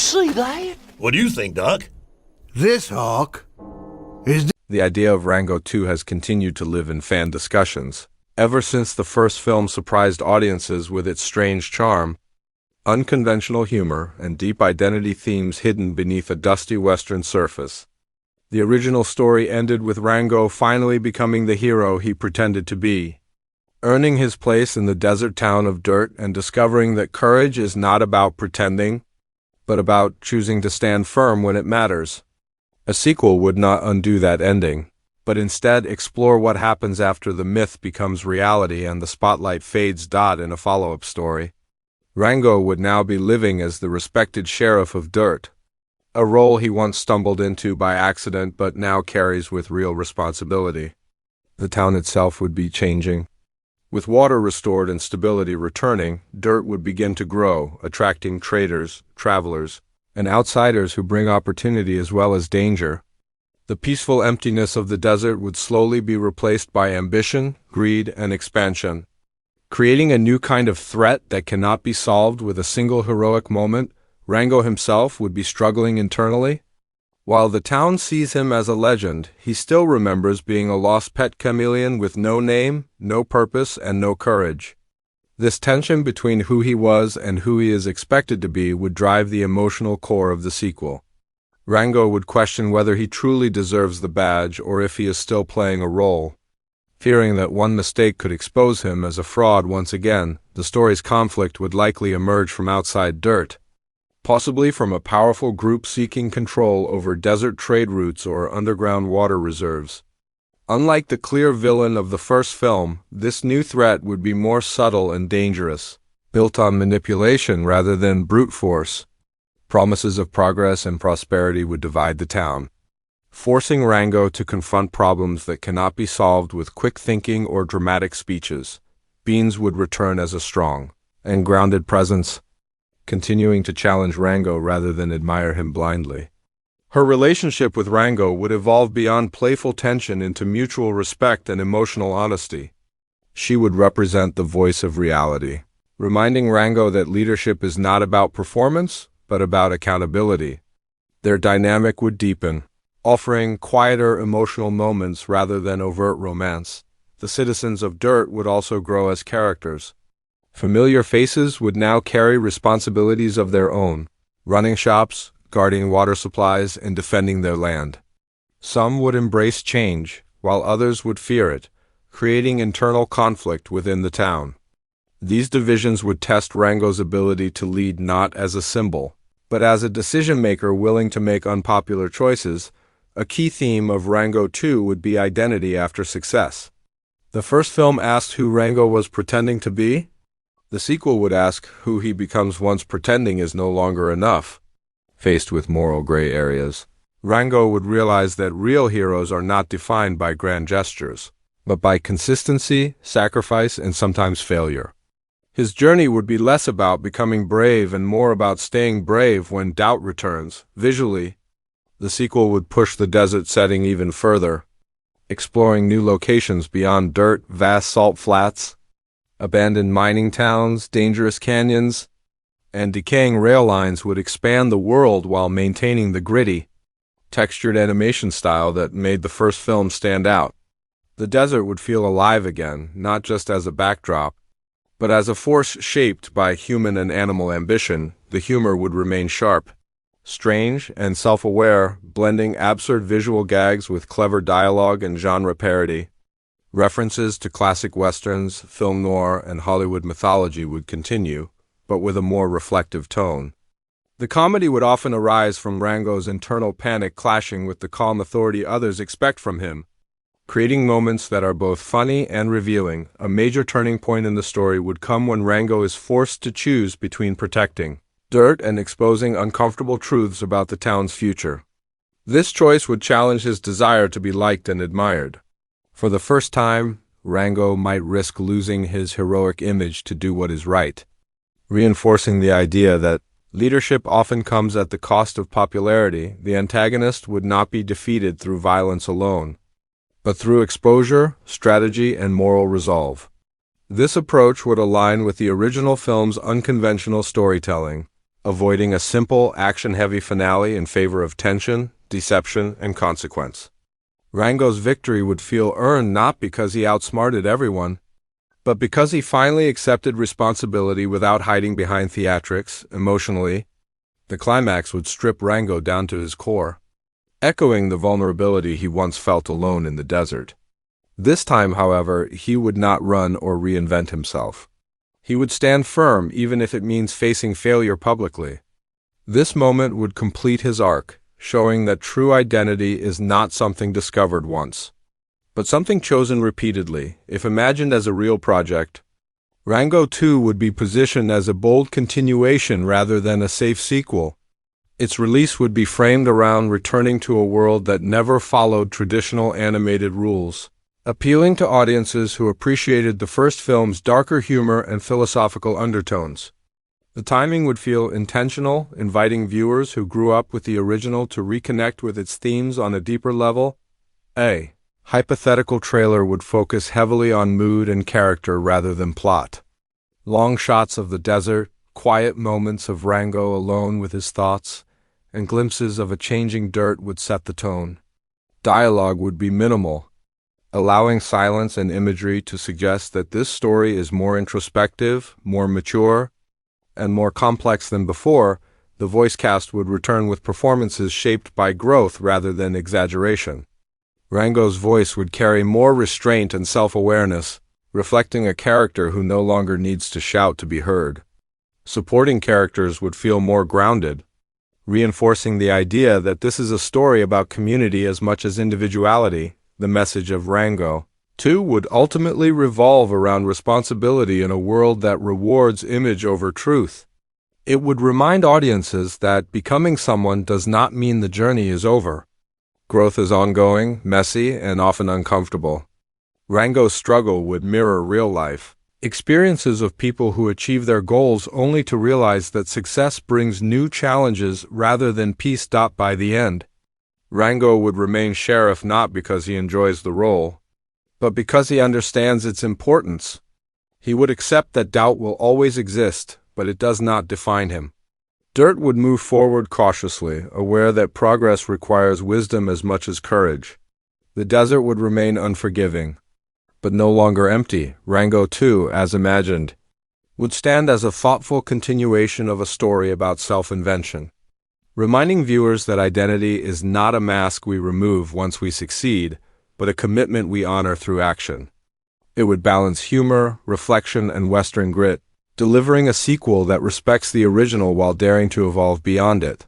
see that? What do you think, Doc? This hawk is... The idea of Rango 2 has continued to live in fan discussions, ever since the first film surprised audiences with its strange charm, unconventional humor, and deep identity themes hidden beneath a dusty Western surface. The original story ended with Rango finally becoming the hero he pretended to be, earning his place in the desert town of dirt and discovering that courage is not about pretending, but about choosing to stand firm when it matters. A sequel would not undo that ending, but instead explore what happens after the myth becomes reality and the spotlight fades. In a follow-up story, Rango would now be living as the respected sheriff of dirt, a role he once stumbled into by accident but now carries with real responsibility. The town itself would be changing. With water restored and stability returning, dirt would begin to grow, attracting traders, travelers, and outsiders who bring opportunity as well as danger. The peaceful emptiness of the desert would slowly be replaced by ambition, greed, and expansion, creating a new kind of threat that cannot be solved with a single heroic moment. Rango himself would be struggling internally. While the town sees him as a legend, he still remembers being a lost pet chameleon with no name, no purpose, and no courage. This tension between who he was and who he is expected to be would drive the emotional core of the sequel. Rango would question whether he truly deserves the badge or if he is still playing a role. Fearing that one mistake could expose him as a fraud once again, the story's conflict would likely emerge from outside dirt, possibly from a powerful group seeking control over desert trade routes or underground water reserves. Unlike the clear villain of the first film, this new threat would be more subtle and dangerous, built on manipulation rather than brute force. Promises of progress and prosperity would divide the town, forcing Rango to confront problems that cannot be solved with quick thinking or dramatic speeches. Beans would return as a strong and grounded presence, continuing to challenge Rango rather than admire him blindly. Her relationship with Rango would evolve beyond playful tension into mutual respect and emotional honesty. She would represent the voice of reality, reminding Rango that leadership is not about performance, but about accountability. Their dynamic would deepen, offering quieter emotional moments rather than overt romance. The citizens of Dirt would also grow as characters. Familiar faces would now carry responsibilities of their own, running shops, guarding water supplies, and defending their land. Some would embrace change, while others would fear it, creating internal conflict within the town. These divisions would test Rango's ability to lead not as a symbol, but as a decision-maker willing to make unpopular choices. A key theme of Rango 2 would be identity after success. The first film asked who Rango was pretending to be. The sequel would ask who he becomes once pretending is no longer enough. Faced with moral gray areas, Rango would realize that real heroes are not defined by grand gestures, but by consistency, sacrifice, and sometimes failure. His journey would be less about becoming brave and more about staying brave when doubt returns. Visually, the sequel would push the desert setting even further, exploring new locations beyond dirt, vast salt flats, abandoned mining towns, dangerous canyons, and decaying rail lines would expand the world while maintaining the gritty, textured animation style that made the first film stand out. The desert would feel alive again, not just as a backdrop, but as a force shaped by human and animal ambition. The humor would remain sharp, strange, and self-aware, blending absurd visual gags with clever dialogue and genre parody. References to classic westerns, film noir, and Hollywood mythology would continue, but with a more reflective tone. The comedy would often arise from Rango's internal panic clashing with the calm authority others expect from him, creating moments that are both funny and revealing. A major turning point in the story would come when Rango is forced to choose between protecting dirt and exposing uncomfortable truths about the town's future. This choice would challenge his desire to be liked and admired. For the first time, Rango might risk losing his heroic image to do what is right, reinforcing the idea that leadership often comes at the cost of popularity. The antagonist would not be defeated through violence alone, but through exposure, strategy, and moral resolve. This approach would align with the original film's unconventional storytelling, avoiding a simple, action-heavy finale in favor of tension, deception, and consequence. Rango's victory would feel earned not because he outsmarted everyone, but because he finally accepted responsibility without hiding behind theatrics. Emotionally, the climax would strip Rango down to his core, echoing the vulnerability he once felt alone in the desert. This time, however, he would not run or reinvent himself. He would stand firm even if it means facing failure publicly. This moment would complete his arc, showing that true identity is not something discovered once, but something chosen repeatedly. If imagined as a real project, Rango 2 would be positioned as a bold continuation rather than a safe sequel. Its release would be framed around returning to a world that never followed traditional animated rules, appealing to audiences who appreciated the first film's darker humor and philosophical undertones. The timing would feel intentional, inviting viewers who grew up with the original to reconnect with its themes on a deeper level. A hypothetical trailer would focus heavily on mood and character rather than plot. Long shots of the desert, quiet moments of Rango alone with his thoughts, and glimpses of a changing dirt would set the tone. Dialogue would be minimal, allowing silence and imagery to suggest that this story is more introspective, more mature, and more complex than before. The voice cast would return with performances shaped by growth rather than exaggeration. Rango's voice would carry more restraint and self-awareness, reflecting a character who no longer needs to shout to be heard. Supporting characters would feel more grounded, reinforcing the idea that this is a story about community as much as individuality. The message of Rango 2 would ultimately revolve around responsibility in a world that rewards image over truth. It would remind audiences that becoming someone does not mean the journey is over. Growth is ongoing, messy, and often uncomfortable. Rango's struggle would mirror real life, experiences of people who achieve their goals only to realize that success brings new challenges rather than peace. By the end, Rango would remain sheriff not because he enjoys the role, but because he understands its importance. He would accept that doubt will always exist, but it does not define him. Dirt would move forward cautiously, aware that progress requires wisdom as much as courage. The desert would remain unforgiving, but no longer empty. Rango 2, as imagined, would stand as a thoughtful continuation of a story about self-invention, reminding viewers that identity is not a mask we remove once we succeed, but a commitment we honor through action. It would balance humor, reflection, and Western grit, delivering a sequel that respects the original while daring to evolve beyond it.